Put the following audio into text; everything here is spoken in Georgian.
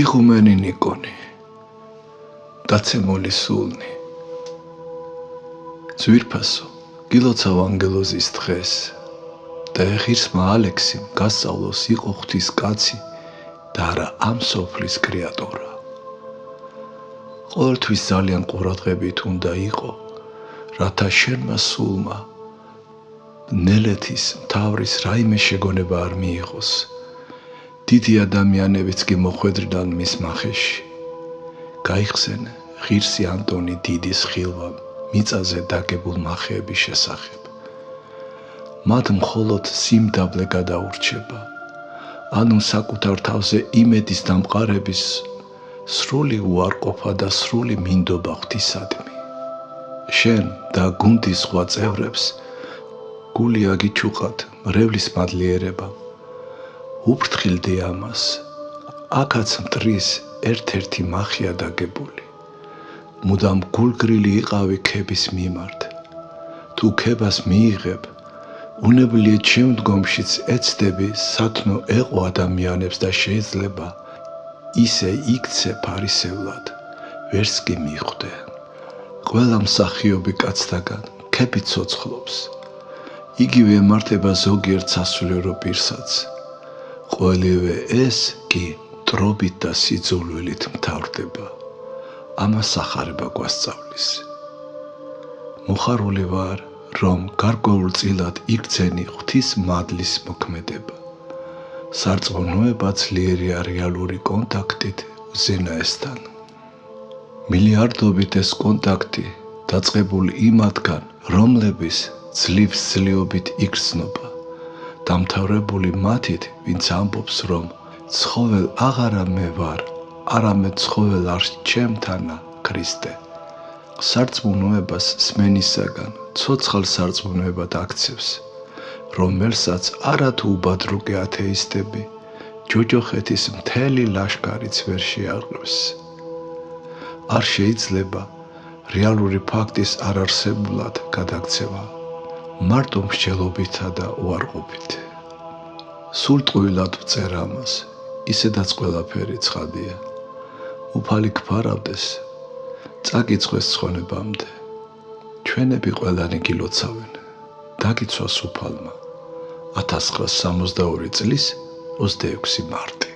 იღუმენი ნიკონი, დაცემული სულნი, ძვირფასო, გილოცავ ანგელოზის დღეს და ღირსმა ალექსიმ გასწავლოს იყო ღვთის კაცი და არა ამ სოფლის კრეატორა. ყოველთვის ძალიან ყურადღებით უნდა იყო, რათა შენმა სულმა ნელეთის მთავრის რაიმე შეგონება არ მიიღოს. დიდი ადამიანებიც კი მოხვედრიდან მის მახეში. გაიხსენე ღირსი ანტონი დიდის ხილვა მიწაზე დაგებულ მახეების შესახებ. მათ მხოლოდ სიმდაბლე გადაურჩება, ანუ საკუთარ თავზე იმედის დამყარების სრული უარყოფა და სრული მინდობა ღვთისადმი. შენ და გუნდის სხვა წევრებს გული აგიჩუყათ მრევლის მადლიერებამ. უფრთხილდი ამას, აქაც მტრის ერთ-ერთი მახია დაგებული. მუდამ გულგრილი იყავი ქების მიმართ. თუ ქებას მიიღებ, უნებლიე შემდგომშიც ეცდები სათნო ეყო ადამიანებს და შეიძლება ისე იქცე ფარისევლად, ვერც კი მიხვდე. ყველა მსახიობი კაცთაგან ქები ცოცხლობს. იგივე ემართება ზოგიერთ სასულიერო პირსაც. ყველივე ეს კი მტრობით და სიძულვილით მთავრდება. ამას ახარება გვასწავლის. მოხარული ვარ, რომ გარკვეულწილად იგრძენი ღვთის მადლის მოქმედება. სარწმუნოება ძლიერია რეალური კონტაქტით უზენაესთან. მილიარდობით ეს კონტაქტი დაწყებული იმათგან, რომლების ძლივს ძლიობით იგრძნობა, დამთავრებული მათით, ვინც ამბობს, რომ ცხოველ აღარა მე ვარ, არამედ ცხოველ არ ჩემთანა ქრისტე. სარწმუნოებას სმენისაგან ცოცხალ სარწმუნოებად აქცევს, რომელსაც არათუ უბადრუკე ათეისტები ჯოჯოხეთის მთელი ლაშქარიც ვერ შეარღვევს. არ შეიძლება რეალური ფაქტის არარსებულად გადაქცევა, მარტო მსჯელობითა და უარყოფით. სულტყუილად ვწერ ამას, ისედაც ყველაფერი ცხადია. უფალი გფარავდეს, წაკიცხეს ცხონებამდე. ჩვენები ყველანი გილოცავენ, დაგიცვას უფალმა 1962 წლის 26 მარტი.